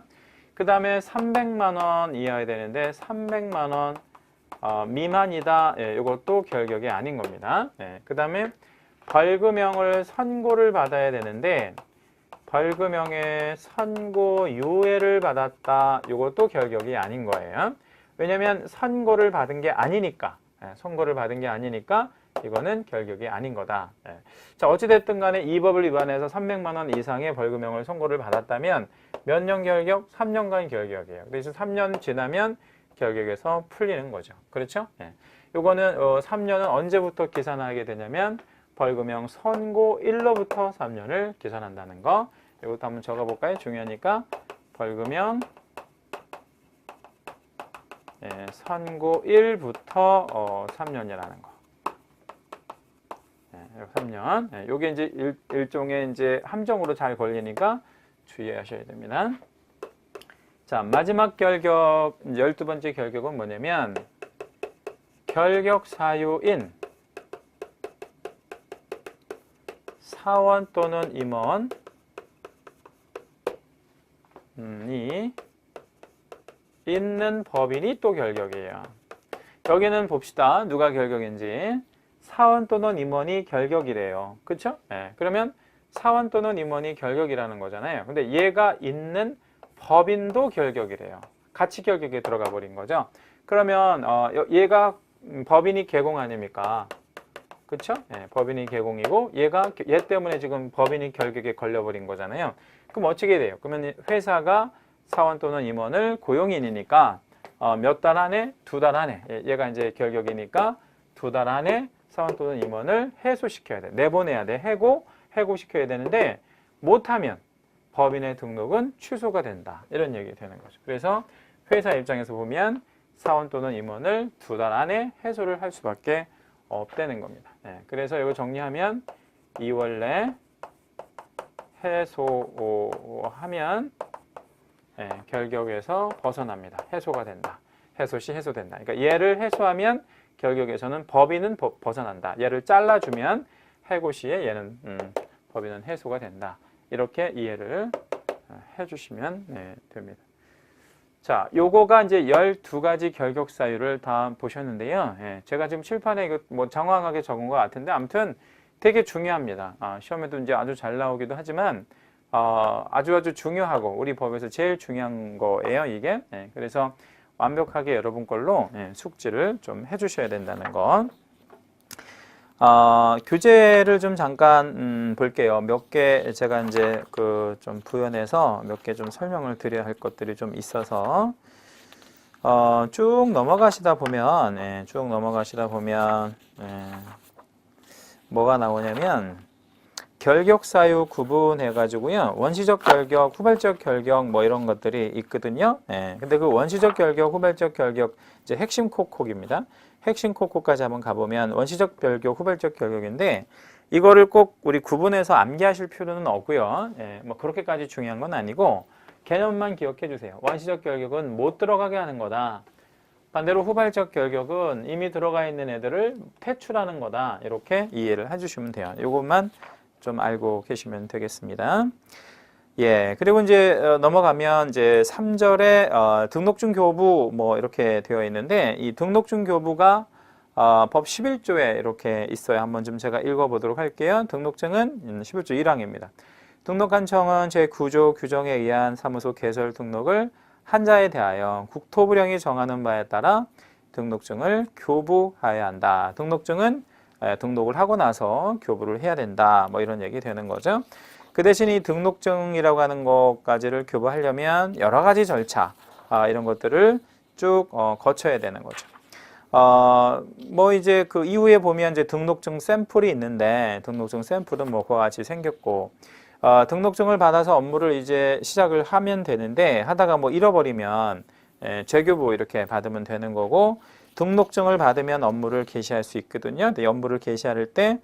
그 다음에 300만 원 이하여야 되는데 300만 원 미만이다. 이것도 결격이 아닌 겁니다. 그 다음에 벌금형을 선고를 받아야 되는데 벌금형의 선고유예를 받았다. 이것도 결격이 아닌 거예요. 왜냐하면 선고를 받은 게 아니니까. 선고를 받은 게 아니니까 이거는 결격이 아닌 거다. 자, 어찌됐든 간에 이 법을 위반해서 300만 원 이상의 벌금형을 선고를 받았다면 몇 년 결격? 3년간 결격이에요. 그래서 3년 지나면 결격에서 풀리는 거죠. 그렇죠? 요거는 3년은 언제부터 계산하게 되냐면 벌금형 선고일로부터 3년을 계산한다는 거. 이것도 한번 적어볼까요? 중요하니까 벌금형 선고일부터 3년이라는 거. 3년. 요게 이제 일종의 이제 함정으로 잘 걸리니까 주의하셔야 됩니다. 자, 마지막 결격, 12번째 결격은 뭐냐면 결격 사유인 사원 또는 임원이 있는 법인이 또 결격이에요. 여기는 봅시다. 누가 결격인지. 사원 또는 임원이 결격이래요. 그렇죠? 그러면 사원 또는 임원이 결격이라는 거잖아요. 근데 얘가 있는 법인도 결격이래요. 같이 결격에 들어가 버린 거죠. 그러면 얘가 법인이 개공 아닙니까? 그렇죠? 법인이 개공이고 얘 때문에 지금 법인이 결격에 걸려버린 거잖아요. 그럼 어떻게 돼요? 그러면 회사가 사원 또는 임원을 고용인이니까 몇 달 안에? 2달 안에. 얘가 이제 결격이니까 2달 안에 사원 또는 임원을 해소시켜야 돼. 내보내야 돼. 해고시켜야 되는데 못하면 법인의 등록은 취소가 된다. 이런 얘기 되는 거죠. 그래서 회사 입장에서 보면 사원 또는 임원을 2달 안에 해소를 할 수밖에 없다는 겁니다. 그래서 이거 정리하면 2월 내 해소하면 결격에서 벗어납니다. 해소가 된다. 해소 시 해소된다. 그러니까 얘를 해소하면 결격에서는 법인은 벗어난다. 얘를 잘라주면 해고 시에 얘는 법인은 해소가 된다. 이렇게 이해를 해주시면 됩니다. 자, 요거가 이제 12가지 결격 사유를 다 보셨는데요. 제가 지금 칠판에 이거 뭐 장황하게 적은 것 같은데 아무튼 되게 중요합니다. 시험에도 이제 아주 잘 나오기도 하지만 아주 중요하고 우리 법에서 제일 중요한 거예요, 이게. 그래서 완벽하게 여러분 걸로 숙지를 좀 해주셔야 된다는 거. 교재를 좀 잠깐 볼게요. 몇 개 제가 이제 좀 부연해서 몇 개 좀 설명을 드려야 할 것들이 좀 있어서 쭉 넘어가시다 보면 뭐가 나오냐면 결격 사유 구분해 가지고요. 원시적 결격, 후발적 결격 뭐 이런 것들이 있거든요. 근데 그 원시적 결격, 후발적 결격 이제 핵심 콕콕입니다. 핵심 콕콕까지 한번 가보면 원시적 결격, 후발적 결격인데 이거를 꼭 우리 구분해서 암기하실 필요는 없고요. 뭐 그렇게까지 중요한 건 아니고 개념만 기억해 주세요. 원시적 결격은 못 들어가게 하는 거다. 반대로 후발적 결격은 이미 들어가 있는 애들을 퇴출하는 거다. 이렇게 이해를 해주시면 돼요. 이것만 좀 알고 계시면 되겠습니다. 예, 그리고 이제 넘어가면 이제 3절에 등록증 교부 뭐 이렇게 되어 있는데 이 등록증 교부가 법 11조에 이렇게 있어요. 한번 좀 제가 읽어보도록 할게요. 등록증은 11조 1항입니다. 등록관청은 제9조 규정에 의한 사무소 개설 등록을 한 자에 대하여 국토부령이 정하는 바에 따라 등록증을 교부하여야 한다. 등록증은 등록을 하고 나서 교부를 해야 된다. 뭐 이런 얘기 되는 거죠. 그 대신 이 등록증이라고 하는 것까지를 교부하려면 여러 가지 절차 이런 것들을 쭉 거쳐야 되는 거죠. 뭐 이제 그 이후에 보면 이제 등록증 샘플이 있는데 등록증 샘플은 뭐 그와 같이 생겼고 등록증을 받아서 업무를 이제 시작을 하면 되는데 하다가 뭐 잃어버리면 재교부 이렇게 받으면 되는 거고 등록증을 받으면 업무를 개시할 수 있거든요. 근데 업무를 개시할 때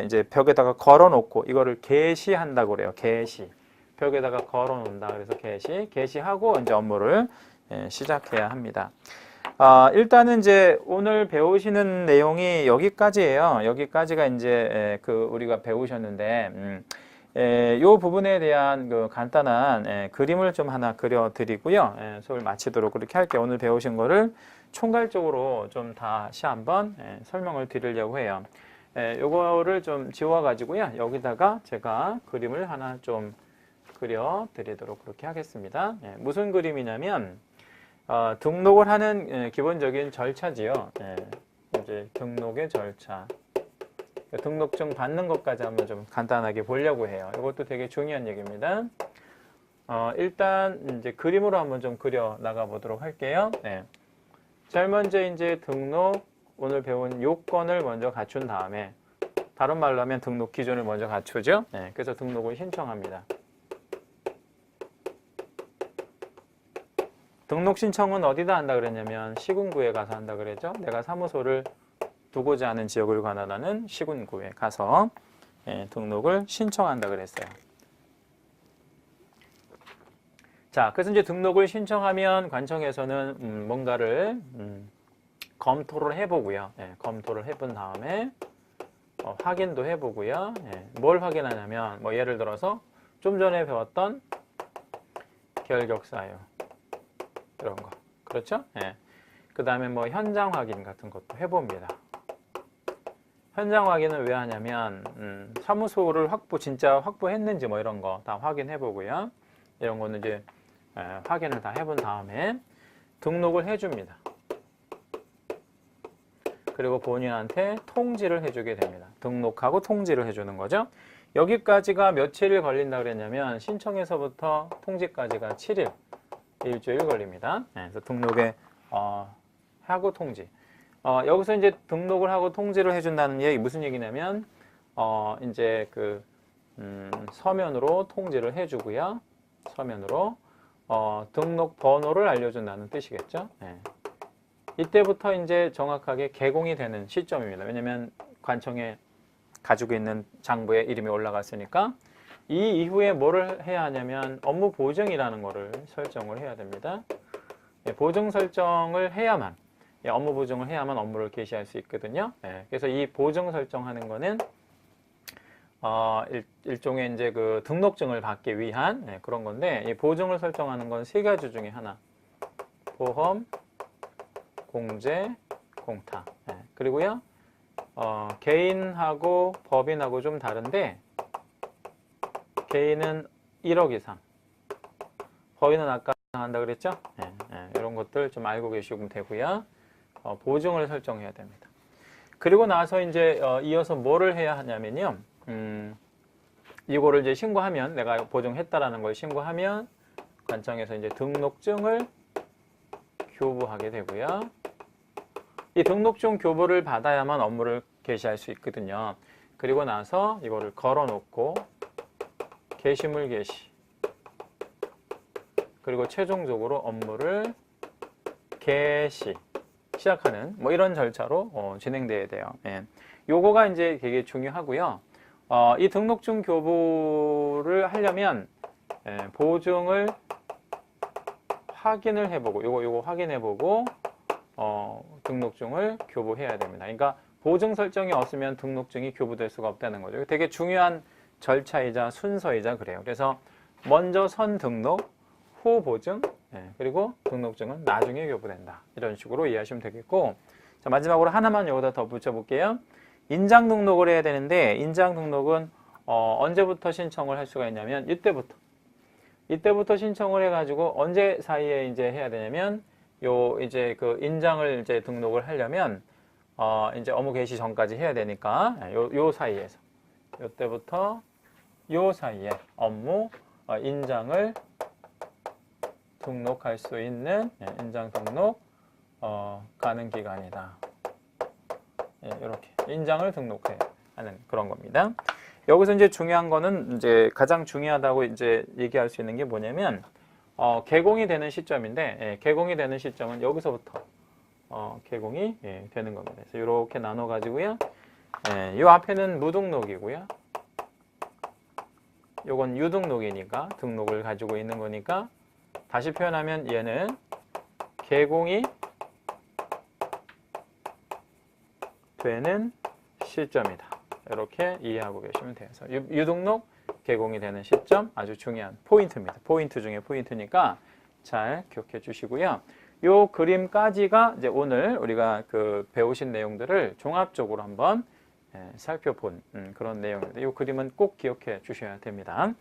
이제 벽에다가 걸어 놓고 이거를 개시한다고 그래요. 개시. 벽에다가 걸어 놓는다. 그래서 개시하고 이제 업무를 시작해야 합니다. 일단은 이제 오늘 배우시는 내용이 여기까지예요. 여기까지가 이제 그 우리가 배우셨는데 요 부분에 대한 그 간단한 그림을 좀 하나 그려 드리고요. 수업을 마치도록 그렇게 할게요. 오늘 배우신 거를 총괄적으로 좀 다시 한번 설명을 드리려고 해요. 요거를 좀 지워 가지고요. 여기다가 제가 그림을 하나 좀 그려 드리도록 그렇게 하겠습니다. 무슨 그림이냐면 등록을 하는 기본적인 절차지요. 이제 등록의 절차. 등록증 받는 것까지 한번 좀 간단하게 보려고 해요. 이것도 되게 중요한 얘기입니다. 일단 이제 그림으로 한번 좀 그려 나가 보도록 할게요. 제일 먼저 이제 등록 오늘 배운 요건을 먼저 갖춘 다음에 다른 말로 하면 등록 기준을 먼저 갖추죠. 그래서 등록을 신청합니다. 등록 신청은 어디다 한다 그랬냐면 시군구에 가서 한다 그랬죠. 내가 사무소를 두고자 하는 지역을 관할하는 시군구에 가서 등록을 신청한다 그랬어요. 자, 그래서 이제 등록을 신청하면 관청에서는 뭔가를 검토를 해보고요. 검토를 해본 다음에 확인도 해보고요. 뭘 확인하냐면 뭐 예를 들어서 좀 전에 배웠던 결격사유 이런 거 그렇죠? 그 다음에 뭐 현장 확인 같은 것도 해봅니다. 현장 확인을 왜 하냐면 사무소를 진짜 확보했는지 뭐 이런 거 다 확인해 보고요. 이런 거는 이제 확인을 다 해본 다음에 등록을 해줍니다. 그리고 본인한테 통지를 해주게 됩니다. 등록하고 통지를 해주는 거죠. 여기까지가 며칠이 걸린다 그랬냐면 신청에서부터 통지까지가 7일, 일주일 걸립니다. 그래서 등록에 하고 통지. 여기서 이제 등록을 하고 통지를 해준다는 얘기 무슨 얘기냐면 이제 그 서면으로 통지를 해주고요. 서면으로 등록 번호를 알려준다는 뜻이겠죠. 이때부터 이제 정확하게 개공이 되는 시점입니다. 왜냐하면 관청에 가지고 있는 장부에 이름이 올라갔으니까 이 이후에 뭐를 해야 하냐면 업무 보정이라는 거를 설정을 해야 됩니다. 보정 설정을 해야만 업무 보정을 해야만 업무를 개시할 수 있거든요. 그래서 이 보정 설정하는 거는 일종의 이제 그 등록증을 받기 위한 그런 건데 이 보정을 설정하는 건 세 가지 중에 하나. 보험, 공제, 공타. 그리고요 개인하고 법인하고 좀 다른데 개인은 1억 이상, 법인은 아까 한다 그랬죠? 이런 것들 좀 알고 계시면 되고요. 보증을 설정해야 됩니다. 그리고 나서 이제 이어서 뭐를 해야 하냐면요. 이거를 이제 신고하면 내가 보증했다라는 걸 신고하면 관청에서 이제 등록증을 교부하게 되고요. 이 등록증 교부를 받아야만 업무를 개시할 수 있거든요. 그리고 나서 이거를 걸어 놓고 게시물 게시 그리고 최종적으로 업무를 개시 시작하는 뭐 이런 절차로 진행돼야 돼요. 요거가 이제 되게 중요하고요. 이 등록증 교부를 하려면 보증을 확인을 해보고 요거 확인해보고 등록증을 교부해야 됩니다. 그러니까 보증 설정이 없으면 등록증이 교부될 수가 없다는 거죠. 되게 중요한 절차이자 순서이자 그래요. 그래서 먼저 선 등록, 후 보증, 그리고 등록증은 나중에 교부된다. 이런 식으로 이해하시면 되겠고, 자, 마지막으로 하나만 여기다 더 붙여볼게요. 인장 등록을 해야 되는데 인장 등록은 언제부터 신청을 할 수가 있냐면 이때부터 신청을 해가지고 언제 사이에 이제 해야 되냐면 이제 그 인장을 이제 등록을 하려면 이제 업무 개시 전까지 해야 되니까 요 사이에서 요때부터 요 사이에 업무 인장을 등록할 수 있는 인장 등록 가능 기간이다. 이렇게 인장을 등록해야 하는 그런 겁니다. 여기서 이제 중요한 거는 이제 가장 중요하다고 이제 얘기할 수 있는 게 뭐냐면 개공이 되는 시점인데 개공이 되는 시점은 여기서부터 개공이 되는 겁니다. 그래서 이렇게 나눠 가지고요. 이 앞에는 무등록이고요. 요건 유등록이니까 등록을 가지고 있는 거니까 다시 표현하면 얘는 개공이 되는 시점이다. 이렇게 이해하고 계시면 돼요. 그래서 유등록 개공이 되는 시점 아주 중요한 포인트입니다. 포인트 중에 포인트니까 잘 기억해 주시고요. 요 그림까지가 이제 오늘 우리가 그 배우신 내용들을 종합적으로 한번 살펴본 그런 내용입니다. 이 그림은 꼭 기억해 주셔야 됩니다.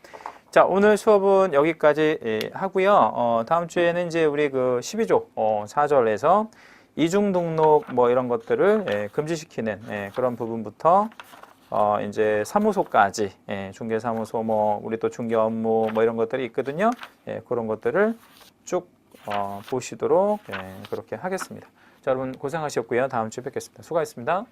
자, 오늘 수업은 여기까지 하고요. 다음 주에는 이제 우리 그 12조 4절에서 이중 등록 뭐 이런 것들을 금지시키는 그런 부분부터 이제 사무소까지 중개사무소 뭐 우리 또 중개 업무 뭐 이런 것들이 있거든요. 그런 것들을 쭉 보시도록 그렇게 하겠습니다. 자, 여러분 고생하셨고요. 다음 주에 뵙겠습니다. 수고하셨습니다.